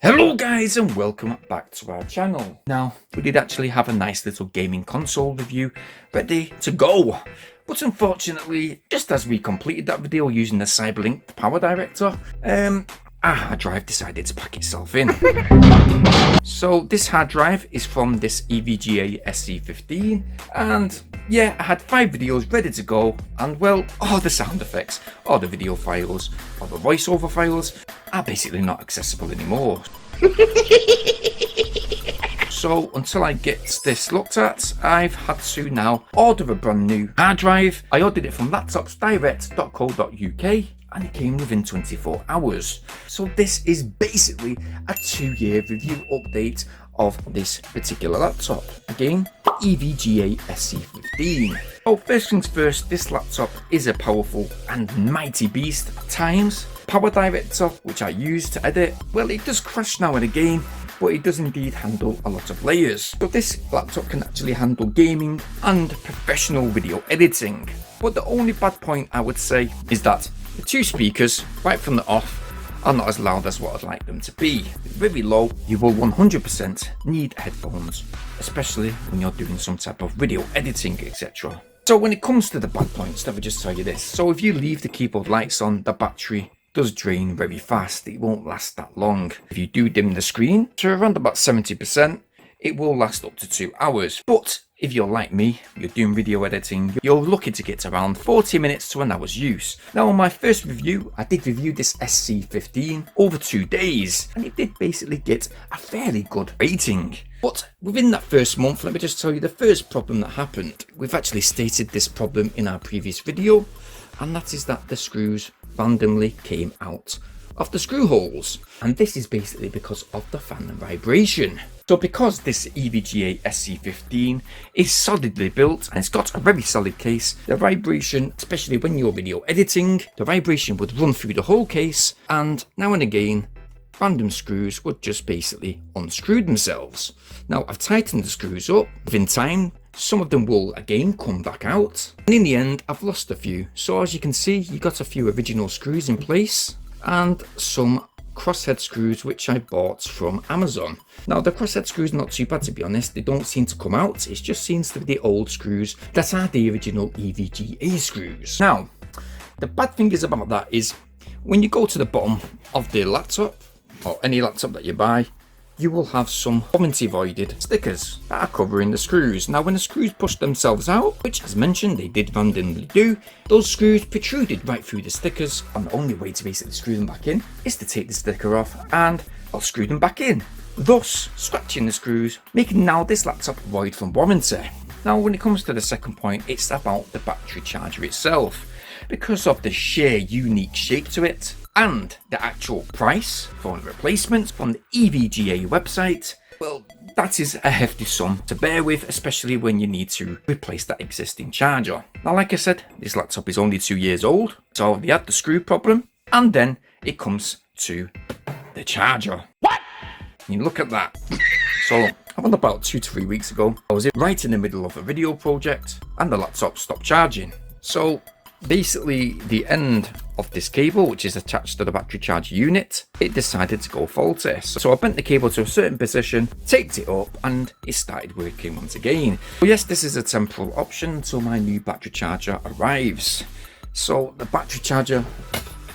Hello guys and welcome back to our channel. Now, we did actually have a nice little gaming console review ready to go. But unfortunately, just as we completed that video using the Cyberlink power director, our hard drive decided to pack itself in. So this hard drive is from this EVGA SC15, and yeah, I had 5 videos ready to go, and well, all the sound effects, all the video files, all the voiceover files are basically not accessible anymore. So until I get this looked at, I've had to now order a brand new hard drive. I ordered it from laptopsdirect.co.uk and it came within 24 hours. So this is basically a 2-year review update of this particular laptop. Again, the EVGA SC15. Oh, first things first, this laptop is a powerful and mighty beast at times. Power director, which I use to edit, well, it does crash now and again, but it does indeed handle a lot of layers. So this laptop can actually handle gaming and professional video editing. But the only bad point I would say is that the 2 speakers right from the off are not as loud as what I'd like them to be. Very low. You will 100% need headphones, especially when you're doing some type of video editing, etc. So when it comes to the bad points, let me just tell you this. So if you leave the keyboard lights on, the battery does drain very fast. It won't last that long. If you do dim the screen to around about 70%, it will last up to 2 hours. But if you're like me, you're doing video editing, you're looking to get around 40 minutes to an hour's use. Now on my first review, I did review this SC15 over 2 days, and it did basically get a fairly good rating. But within that first month, let me just tell you the first problem that happened. We've actually stated this problem in our previous video, and that is that the screws randomly came out of the screw holes, and this is basically because of the fan vibration. So because this EVGA SC15 is solidly built and it's got a very solid case, the vibration, especially when you're video editing, the vibration would run through the whole case, and now and again random screws would just basically unscrew themselves. Now I've tightened the screws up. Within time, some of them will again come back out, and in the end I've lost a few. So as you can see, you got a few original screws in place and some crosshead screws which I bought from Amazon. Now the crosshead screws not too bad, to be honest. They don't seem to come out. It just seems to be the old screws that are the original EVGA screws. Now the bad thing is about that is when you go to the bottom of the laptop or any laptop that you buy, you will have some warranty voided stickers that are covering the screws. Now when the screws push themselves out, which as mentioned they did randomly do, those screws protruded right through the stickers, and the only way to basically screw them back in is to take the sticker off and I'll screw them back in, thus scratching the screws, making now this laptop void from warranty. Now when it comes to the second point, it's about the battery charger itself. Because of the sheer unique shape to it and the actual price for a replacement from the EVGA website, well, that is a hefty sum to bear with, especially when you need to replace that existing charger. Now like I said, this laptop is only 2 years old, so they had the screw problem, and then it comes to the charger. What? You look at that. So around about 2 to 3 weeks ago, I was right in the middle of a video project and the laptop stopped charging. So basically the end of this cable, which is attached to the battery charger unit, it decided to go faulty. So I bent the cable to a certain position, taped it up, and it started working once again. So yes, this is a temporal option until my new battery charger arrives. So the battery charger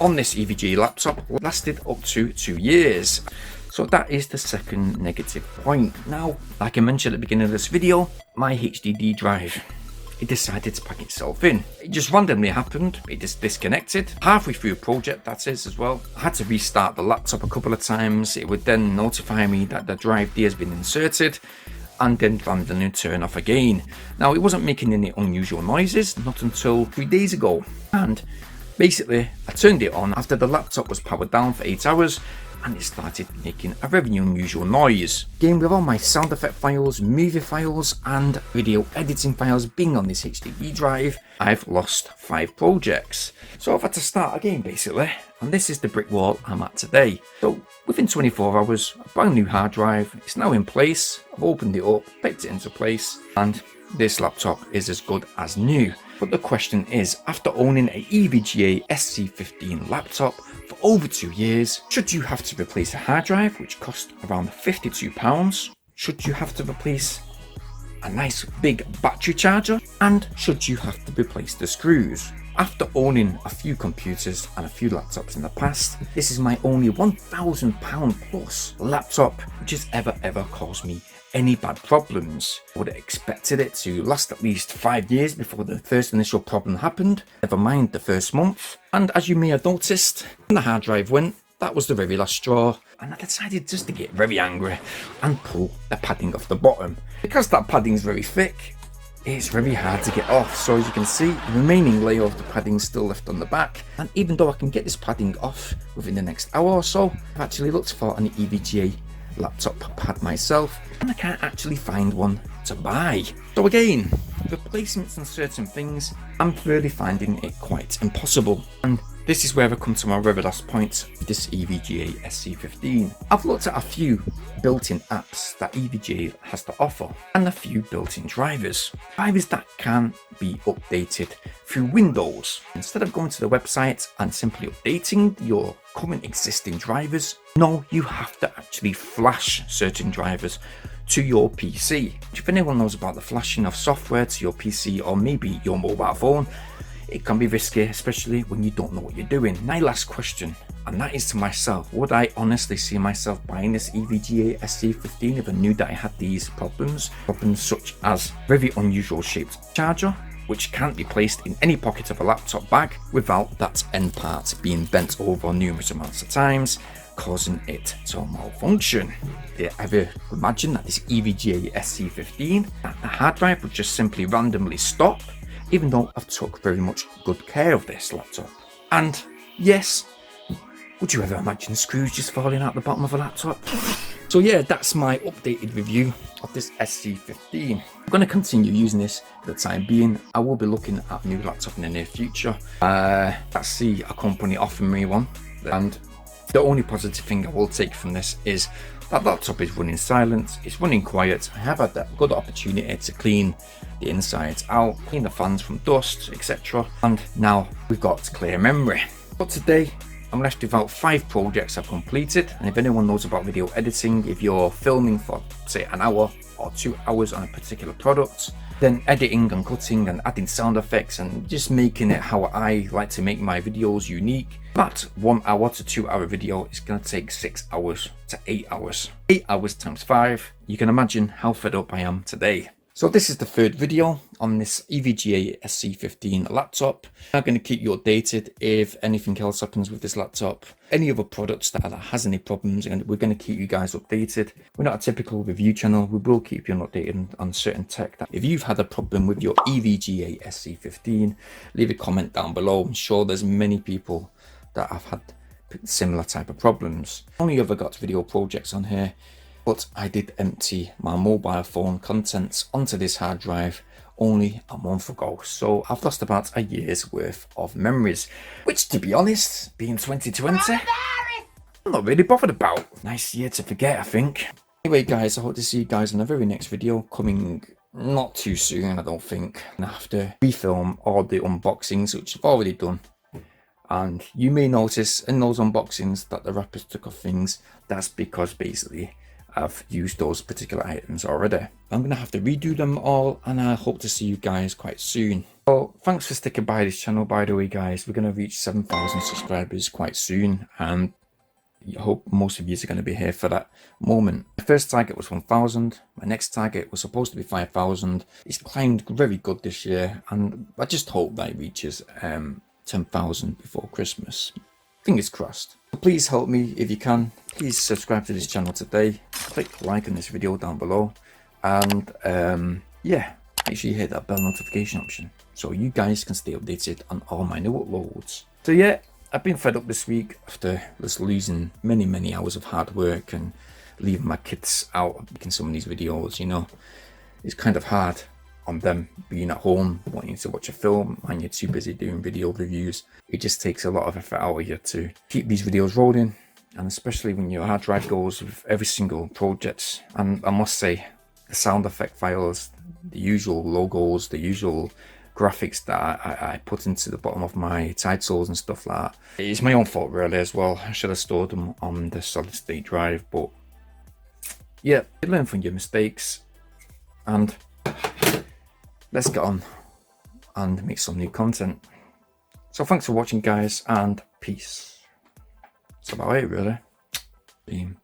on this EVGA laptop lasted up to 2 years. So that is the second negative point. Now, like I mentioned at the beginning of this video, my HDD drive, it decided to pack itself in. It just randomly happened. It just disconnected halfway through a project, that is, as well. I had to restart the laptop a couple of times. It would then notify me that the drive D has been inserted and then randomly turn off again. Now it wasn't making any unusual noises, not until 3 days ago. And basically I turned it on after the laptop was powered down for 8 hours, and it started making a very unusual noise. Again, with all my sound effect files, movie files and video editing files being on this HDD drive, I've lost 5 projects. So I've had to start again basically, and this is the brick wall I'm at today. So within 24 hours, a brand new hard drive, it's now in place. I've opened it up, picked it into place, and this laptop is as good as new. But the question is, after owning a EVGA SC15 laptop for over 2 years? Should you have to replace a hard drive, which cost around £52? Should you have to replace a nice big battery charger? And should you have to replace the screws? After owning a few computers and a few laptops in the past, this is my only £1,000 plus laptop which has ever caused me any bad problems. I would have expected it to last at least 5 years before the first initial problem happened, never mind the first month. And as you may have noticed, when the hard drive went, that was the very last straw, and I decided just to get very angry and pull the padding off the bottom. Because that padding is very thick, it's very hard to get off. So as you can see, the remaining layer of the padding is still left on the back, and even though I can get this padding off within the next hour or so, I've actually looked for an EVGA laptop pad myself, and I can't actually find one to buy. So again, replacements on certain things, I'm really finding it quite impossible. And this is where I come to my very last point with this EVGA SC15. I've looked at a few built-in apps that EVGA has to offer and a few built-in drivers. Drivers that can be updated through Windows. Instead of going to the website and simply updating your current existing drivers, no, you have to actually flash certain drivers to your PC. If anyone knows about the flashing of software to your PC or maybe your mobile phone, it can be risky, especially when you don't know what you're doing. My last question, and that is to myself, would I honestly see myself buying this EVGA SC15 if I knew that I had these problems? Problems such as very unusual shaped charger, which can't be placed in any pocket of a laptop bag without that end part being bent over numerous amounts of times, causing it to malfunction. Did I ever imagine that this EVGA SC15, that the hard drive would just simply randomly stop, even though I've took very much good care of this laptop? And yes, would you ever imagine screws just falling out the bottom of a laptop? So yeah, that's my updated review of this SC15. I'm going to continue using this for the time being. I will be looking at a new laptop in the near future. I see a company offering me one, and the only positive thing I will take from this is that laptop is running silent, it's running quiet. I have had that good opportunity to clean the insides out, clean the fans from dust, etc. And now we've got clear memory. But today, I'm left with about 5 projects I've completed. And if anyone knows about video editing, if you're filming for say an hour or 2 hours on a particular product, then editing and cutting and adding sound effects and just making it how I like to make my videos unique, that 1 hour to 2 hour video is going to take 6 hours to 8 hours. 8 hours times 5, you can imagine how fed up I am today. So this is the third video on this EVGA SC15 laptop. I'm going to keep you updated if anything else happens with this laptop, any other products that has any problems, and we're going to keep you guys updated. We're not a typical review channel, we will keep you updated on certain tech. If you've had a problem with your EVGA SC15, leave a comment down below. I'm sure there's many people that have had similar type of problems. Only ever got video projects on here, but I did empty my mobile phone contents onto this hard drive only a month ago. So I've lost about a year's worth of memories, which, to be honest, being 2020, I'm not really bothered about. Nice year to forget, I think. Anyway guys, I hope to see you guys in the very next video, coming not too soon, I don't think. I have to refilm all the unboxings, which I've already done. And you may notice in those unboxings that the wrappers took off things. That's because basically I've used those particular items already. I'm going to have to redo them all, and I hope to see you guys quite soon. So thanks for sticking by this channel, by the way guys. We're going to reach 7,000 subscribers quite soon, and I hope most of you are going to be here for that moment. My first target was 1,000. My next target was supposed to be 5,000. It's climbed very good this year, and I just hope that it reaches 10,000 before Christmas. Fingers crossed. Please help me if you can. Please subscribe to this channel today. Click like on this video down below, and yeah, make sure you hit that bell notification option so you guys can stay updated on all my new uploads. So yeah, I've been fed up this week after just losing many hours of hard work and leaving my kids out making some of these videos. You know, it's kind of hard on them being at home wanting to watch a film and you're too busy doing video reviews. It just takes a lot of effort out of you to keep these videos rolling, and especially when your hard drive goes with every single project. And I must say, the sound effect files, the usual logos, the usual graphics that I put into the bottom of my titles and stuff like that. It's my own fault really as well. I should have stored them on the solid state drive, but yeah, you learn from your mistakes, and let's get on and make some new content. So thanks for watching, guys, and peace. That's about it really. Beam.